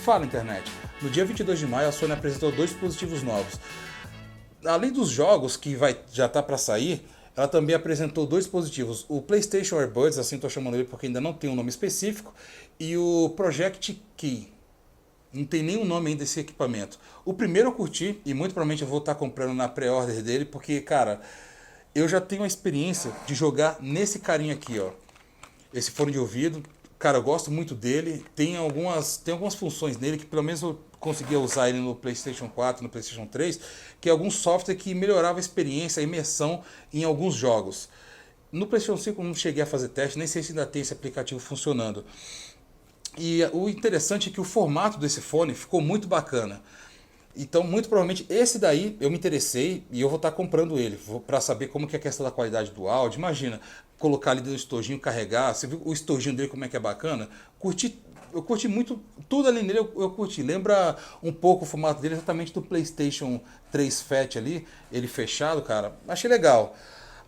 Fala, internet! No dia 22 de maio, a Sony apresentou 2 dispositivos novos. Além dos jogos que já tá para sair, ela também apresentou 2 dispositivos. O PlayStation Earbuds, assim estou chamando ele porque ainda não tem um nome específico, e o Project Key. Não tem nenhum nome ainda desse equipamento. O primeiro eu curti, e muito provavelmente eu vou estar comprando na pré-order dele, porque, cara, eu já tenho a experiência de jogar nesse carinha aqui, ó. Esse fone de ouvido. Cara, eu gosto muito dele. Tem algumas funções nele que pelo menos eu conseguia usar ele no PlayStation 4, no PlayStation 3, que é algum software que melhorava a experiência, a imersão em alguns jogos. No PlayStation 5 eu não cheguei a fazer teste, nem sei se ainda tem esse aplicativo funcionando. E o interessante é que o formato desse fone ficou muito bacana. Então, muito provavelmente, esse daí eu me interessei e eu vou estar comprando ele para saber como que é a questão da qualidade do áudio. Imagina, colocar ali no estojinho, carregar. Você viu o estojinho dele como é que é bacana? Eu curti muito, tudo ali nele eu curti. Lembra um pouco o formato dele exatamente do PlayStation 3 Fat ali, ele fechado, cara. Achei legal.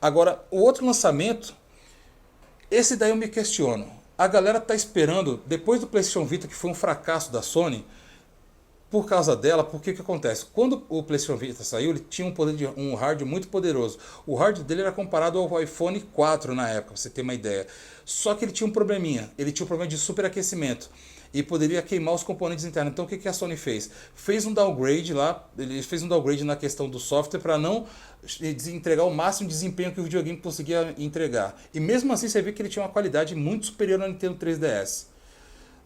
Agora, o outro lançamento, esse daí eu me questiono. A galera tá esperando, depois do PlayStation Vita, que foi um fracasso da Sony, por causa dela, porque o que acontece? Quando o PlayStation Vita saiu, ele tinha um hardware muito poderoso. O hardware dele era comparado ao iPhone 4 na época, pra você ter uma ideia. Só que ele tinha um probleminha, ele tinha um problema de superaquecimento e poderia queimar os componentes internos. Então o que a Sony fez? Fez um downgrade lá, ele fez um downgrade na questão do software para não entregar o máximo de desempenho que o videogame conseguia entregar. E mesmo assim você vê que ele tinha uma qualidade muito superior ao Nintendo 3DS.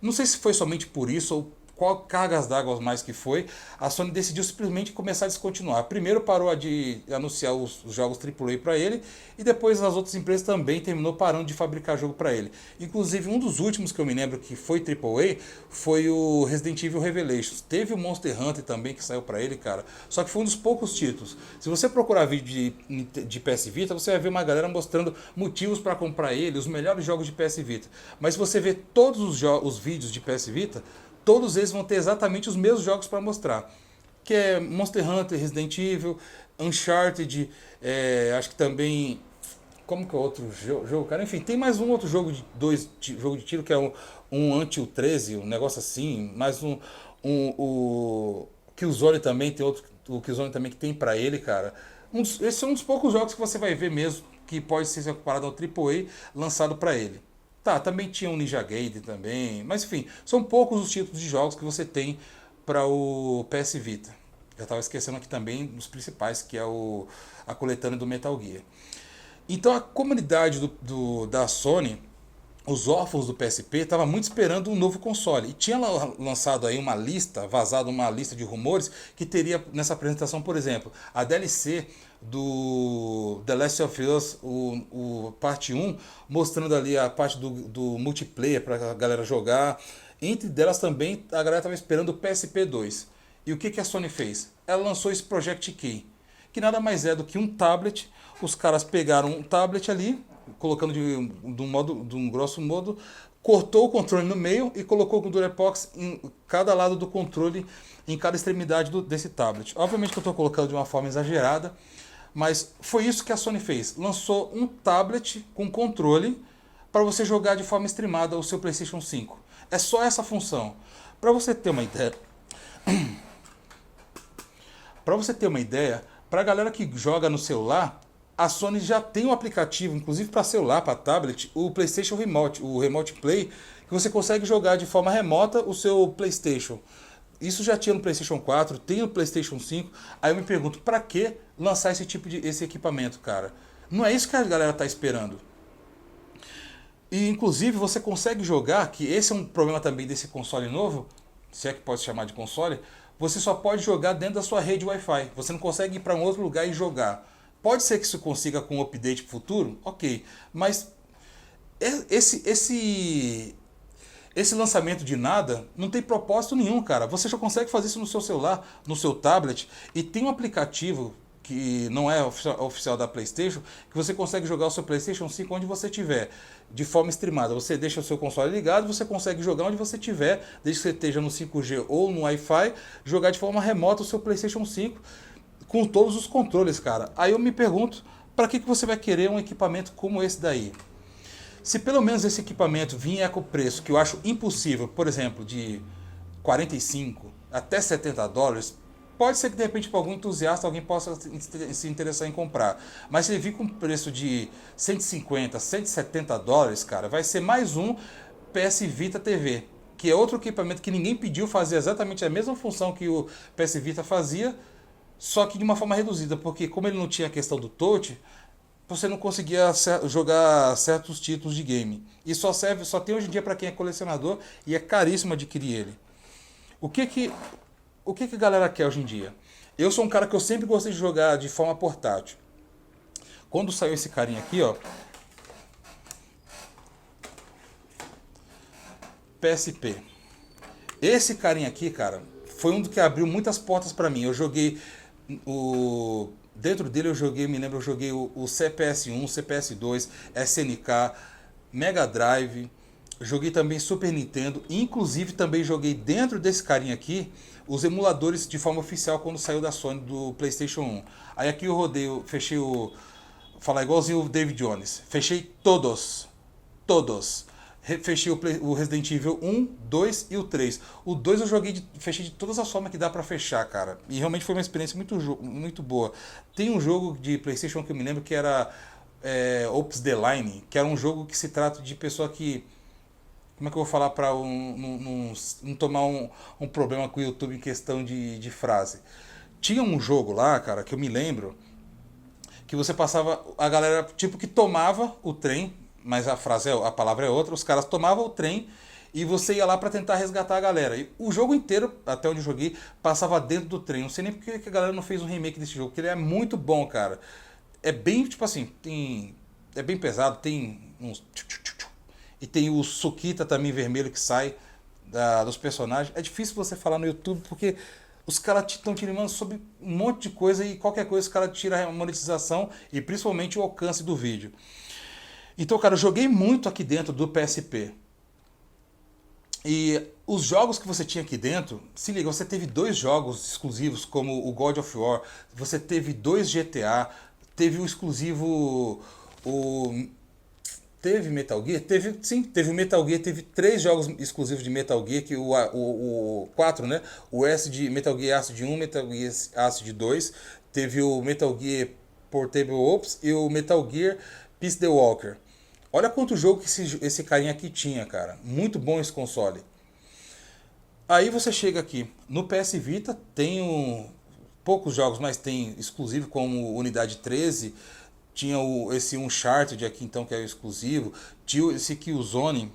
Não sei se foi somente por isso ou qual cargas d'água mais que foi, a Sony decidiu simplesmente começar a descontinuar. Primeiro parou de anunciar os jogos AAA para ele e depois as outras empresas também terminou parando de fabricar jogo para ele. Inclusive um dos últimos que eu me lembro que foi AAA foi o Resident Evil Revelations. Teve o Monster Hunter também que saiu para ele, cara. Só que foi um dos poucos títulos. Se você procurar vídeo de PS Vita, você vai ver uma galera mostrando motivos para comprar ele, os melhores jogos de PS Vita. Mas se você ver todos os vídeos de PS Vita, todos eles vão ter exatamente os mesmos jogos para mostrar. Que é Monster Hunter, Resident Evil, Uncharted, acho que também... Como que é outro jogo, cara? Enfim, tem mais um outro jogo jogo de tiro que é um Until 13, um negócio assim. Mais o Killzone também, tem outro, o Killzone também que tem para ele, cara. Esses são uns poucos jogos que você vai ver mesmo que pode ser comparado ao AAA lançado para ele. Tá, também tinha um Ninja Gaiden também, mas enfim, são poucos os títulos de jogos que você tem para o PS Vita. Já estava esquecendo aqui também dos principais, que é a coletânea do Metal Gear. Então a comunidade da Sony, os órfãos do PSP, estava muito esperando um novo console. E tinha lançado aí vazado uma lista de rumores que teria nessa apresentação, por exemplo, a DLC do The Last of Us, o parte 1, mostrando ali a parte do multiplayer para a galera jogar. Entre delas também, a galera estava esperando o PSP 2. E o que a Sony fez? Ela lançou esse Project Key, que nada mais é do que um tablet. Os caras pegaram um tablet ali, colocando de um grosso modo, cortou o controle no meio e colocou o Durepox em cada lado do controle, em cada extremidade desse tablet. Obviamente que eu estou colocando de uma forma exagerada, mas foi isso que a Sony fez. Lançou um tablet com controle para você jogar de forma streamada o seu PlayStation 5. É só essa função. Para você ter uma ideia... para a galera que joga no celular, a Sony já tem um aplicativo, inclusive para celular, para tablet, o PlayStation Remote, o Remote Play, que você consegue jogar de forma remota o seu PlayStation. Isso já tinha no PlayStation 4, tem no PlayStation 5. Aí eu me pergunto, para que lançar esse equipamento, cara? Não é isso que a galera tá esperando. E inclusive você consegue jogar, que esse é um problema também desse console novo, se é que pode chamar de console, você só pode jogar dentro da sua rede Wi-Fi. Você não consegue ir para um outro lugar e jogar. Pode ser que isso consiga com um update futuro, ok. Mas esse lançamento de nada não tem propósito nenhum, cara. Você já consegue fazer isso no seu celular, no seu tablet, e tem um aplicativo que não é oficial da PlayStation, que você consegue jogar o seu PlayStation 5 onde você estiver, de forma streamada. Você deixa o seu console ligado, você consegue jogar onde você estiver, desde que você esteja no 5G ou no Wi-Fi, jogar de forma remota o seu PlayStation 5 com todos os controles, cara. Aí eu me pergunto, para que você vai querer um equipamento como esse daí? Se pelo menos esse equipamento vier com o preço, que eu acho impossível, por exemplo, de 45 até 70 dólares, pode ser que de repente para algum entusiasta alguém possa se interessar em comprar. Mas se ele vir com um preço de 150, 170 dólares, cara, vai ser mais um PS Vita TV, que é outro equipamento que ninguém pediu, fazer exatamente a mesma função que o PS Vita fazia, só que de uma forma reduzida, porque como ele não tinha a questão do touch, você não conseguia jogar certos títulos de game. E só tem hoje em dia para quem é colecionador e é caríssimo adquirir ele. O que que a galera quer hoje em dia? Eu sou um cara que eu sempre gostei de jogar de forma portátil. Quando saiu esse carinha aqui, ó, PSP. Esse carinha aqui, cara, foi um do que abriu muitas portas pra mim. Eu joguei dentro dele eu joguei o CPS-1, CPS-2, SNK, Mega Drive, joguei também Super Nintendo, inclusive também joguei dentro desse carinha aqui os emuladores de forma oficial quando saiu da Sony do PlayStation 1. Aí aqui eu rodei, fechei falar igualzinho o David Jones, fechei todos. Fechei o Resident Evil 1, 2 e o 3. O 2 eu fechei de todas as formas que dá pra fechar, cara. E realmente foi uma experiência muito boa. Tem um jogo de PlayStation que eu me lembro que era Ops The Line, que era um jogo que se trata de pessoa que... Como é que eu vou falar pra não tomar um problema com o YouTube em questão de frase? Tinha um jogo lá, cara, que eu me lembro, que você passava... A galera, tipo, que tomava o trem, mas a palavra é outra, os caras tomavam o trem e você ia lá pra tentar resgatar a galera. E o jogo inteiro, até onde eu joguei, passava dentro do trem. Não sei nem porque que a galera não fez um remake desse jogo, porque ele é muito bom, cara. É bem, tipo assim, é bem pesado, tem uns... E tem o Sukita também vermelho que sai dos personagens. É difícil você falar no YouTube porque os caras estão te limando sobre um monte de coisa e qualquer coisa os caras tiram a monetização e principalmente o alcance do vídeo. Então, cara, eu joguei muito aqui dentro do PSP. E os jogos que você tinha aqui dentro, se liga, você teve 2 jogos exclusivos, como o God of War, você teve 2 GTA, teve o exclusivo. Teve Metal Gear? Teve o Metal Gear, teve 3 jogos exclusivos de Metal Gear, que o 4, né? O Metal Gear Acid 1, Metal Gear Acid 2, teve o Metal Gear Portable Ops e o Metal Gear Peace the Walker. Olha quanto jogo que esse carinha aqui tinha, cara. Muito bom esse console. Aí você chega aqui no PS Vita, tem poucos jogos, mas tem exclusivo como Unidade 13. Tinha esse Uncharted aqui então que é exclusivo. Tinha esse Killzone,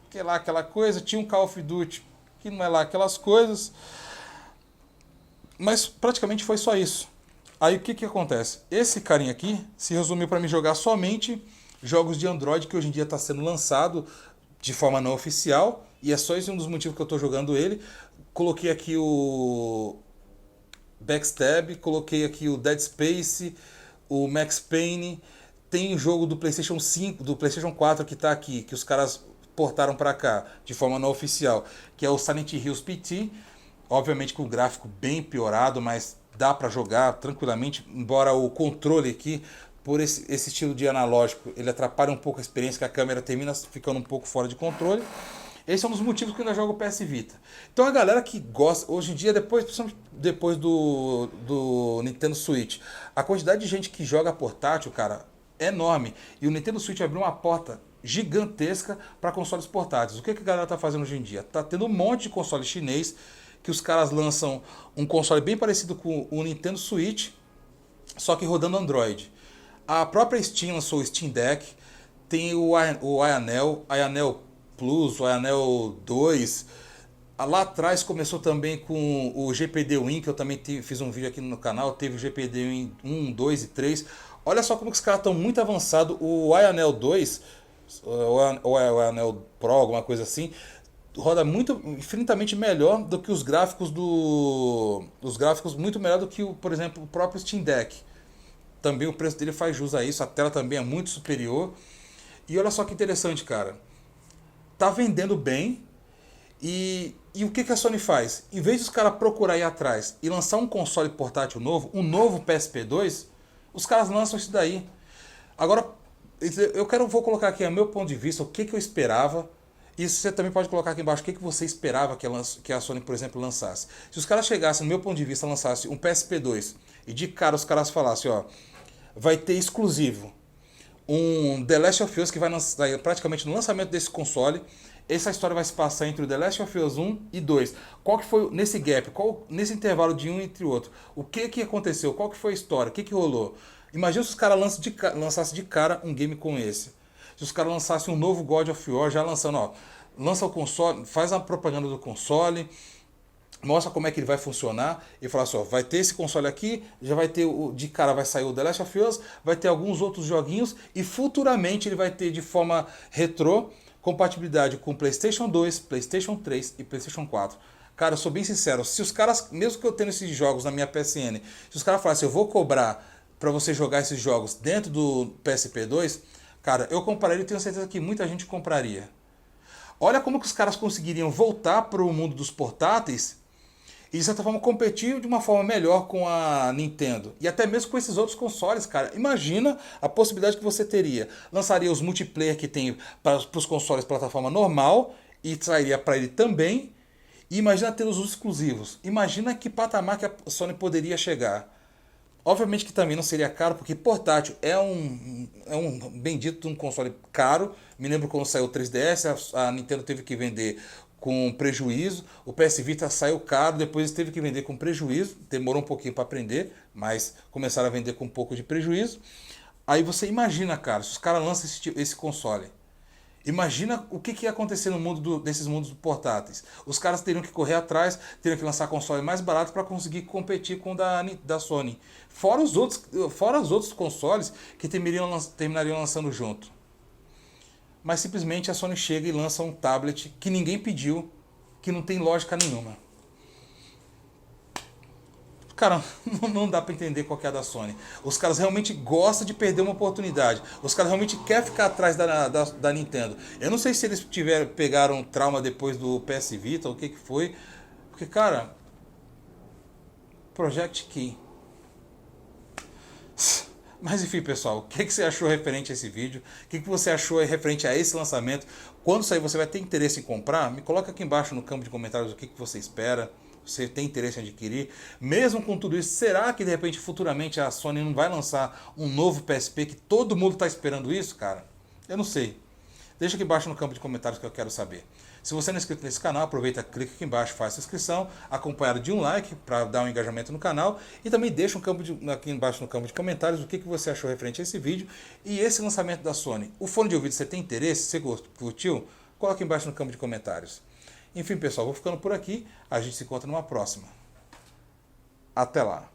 que é lá aquela coisa. Tinha um Call of Duty, que não é lá aquelas coisas. Mas praticamente foi só isso. Aí o que acontece? Esse carinha aqui se resumiu para me jogar somente jogos de Android que hoje em dia está sendo lançado de forma não oficial. E é só esse um dos motivos que eu estou jogando ele. Coloquei aqui o Backstab, coloquei aqui o Dead Space, o Max Payne. Tem o jogo do PlayStation 5, do PlayStation 4 que está aqui, que os caras portaram para cá de forma não oficial, que é o Silent Hills PT. Obviamente com o gráfico bem piorado, mas dá para jogar tranquilamente, embora o controle aqui, por esse estilo de analógico, ele atrapalha um pouco a experiência, que a câmera termina ficando um pouco fora de controle. Esse é um dos motivos que eu ainda jogo o PS Vita. Então a galera que gosta, hoje em dia, depois do Nintendo Switch, a quantidade de gente que joga portátil, cara, é enorme. E o Nintendo Switch abriu uma porta gigantesca para consoles portáteis. O que a galera tá fazendo hoje em dia? Tá tendo um monte de console chinês, que os caras lançam um console bem parecido com o Nintendo Switch, só que rodando Android. A própria Steam lançou o Steam Deck, tem o Ionel Plus, o Ionel 2. Lá atrás começou também com o GPD Win, que eu também fiz um vídeo aqui no canal, teve o GPD Win 1, 2 e 3. Olha só como que os caras estão muito avançados. O Ionel 2, ou o Ionel Pro, alguma coisa assim, roda infinitamente melhor do que os gráficos muito melhor do que, por exemplo, o próprio Steam Deck. Também o preço dele faz jus a isso, a tela também é muito superior. E olha só que interessante, cara. Tá vendendo bem. E o que a Sony faz? Em vez de os caras procurar ir atrás e lançar um console portátil novo, um novo PSP2, os caras lançam isso daí. Agora, vou colocar aqui o meu ponto de vista, o que eu esperava. E você também pode colocar aqui embaixo o que você esperava que a Sony, por exemplo, lançasse. Se os caras chegassem, no meu ponto de vista, lançassem um PSP2 e de cara os caras falassem, ó, vai ter exclusivo um The Last of Us que vai lançar praticamente no lançamento desse console. Essa história vai se passar entre o The Last of Us 1 e 2. Qual que foi nesse gap? Nesse intervalo de um entre o outro? O que aconteceu? Qual que foi a história? O que rolou? Imagina se os caras lançassem de cara um game com esse. Se os caras lançassem um novo God of War, já lançando, ó, lança o console, faz a propaganda do console, mostra como é que ele vai funcionar e fala assim, ó, vai ter esse console aqui, já vai ter de cara vai sair o The Last of Us, vai ter alguns outros joguinhos e futuramente ele vai ter de forma retrô compatibilidade com PlayStation 2, PlayStation 3 e PlayStation 4. Cara, eu sou bem sincero, se os caras, mesmo que eu tenha esses jogos na minha PSN, se os caras falassem, eu vou cobrar para você jogar esses jogos dentro do PSP 2, cara, eu compraria e tenho certeza que muita gente compraria. Olha como que os caras conseguiriam voltar para o mundo dos portáteis e de certa forma competir de uma forma melhor com a Nintendo. E até mesmo com esses outros consoles, cara. Imagina a possibilidade que você teria. Lançaria os multiplayer que tem para os consoles plataforma normal e sairia para ele também. E imagina ter os exclusivos. Imagina que patamar que a Sony poderia chegar. Obviamente que também não seria caro, porque portátil é um bendito um console caro. Me lembro quando saiu o 3DS, a Nintendo teve que vender com prejuízo. O PS Vita saiu caro, depois teve que vender com prejuízo. Demorou um pouquinho para aprender, mas começaram a vender com um pouco de prejuízo. Aí você imagina, cara, se os caras lançam esse console. Imagina o que ia acontecer no mundo desses mundos portáteis. Os caras teriam que correr atrás, teriam que lançar console mais barato para conseguir competir com o da Sony. Fora os outros consoles que terminariam lançando junto. Mas simplesmente a Sony chega e lança um tablet que ninguém pediu, que não tem lógica nenhuma. Cara, não dá pra entender qual que é a da Sony. Os caras realmente gostam de perder uma oportunidade. Os caras realmente querem ficar atrás da Nintendo. Eu não sei se eles pegaram trauma depois do PS Vita ou o que foi. Porque, cara, Project Key. Mas enfim, pessoal, o que você achou referente a esse vídeo? O que você achou referente a esse lançamento? Quando sair você vai ter interesse em comprar? Me coloca aqui embaixo no campo de comentários o que você espera. Você tem interesse em adquirir? Mesmo com tudo isso, será que de repente futuramente a Sony não vai lançar um novo PSP que todo mundo está esperando isso, cara? Eu não sei. Deixa aqui embaixo no campo de comentários que eu quero saber. Se você não é inscrito nesse canal, aproveita, clica aqui embaixo, faça a inscrição, acompanhado de um like para dar um engajamento no canal e também deixa aqui embaixo no campo de comentários o que você achou referente a esse vídeo e esse lançamento da Sony. O fone de ouvido, você tem interesse? Você curtiu? Coloca aqui embaixo no campo de comentários. Enfim, pessoal, vou ficando por aqui. A gente se encontra numa próxima. Até lá!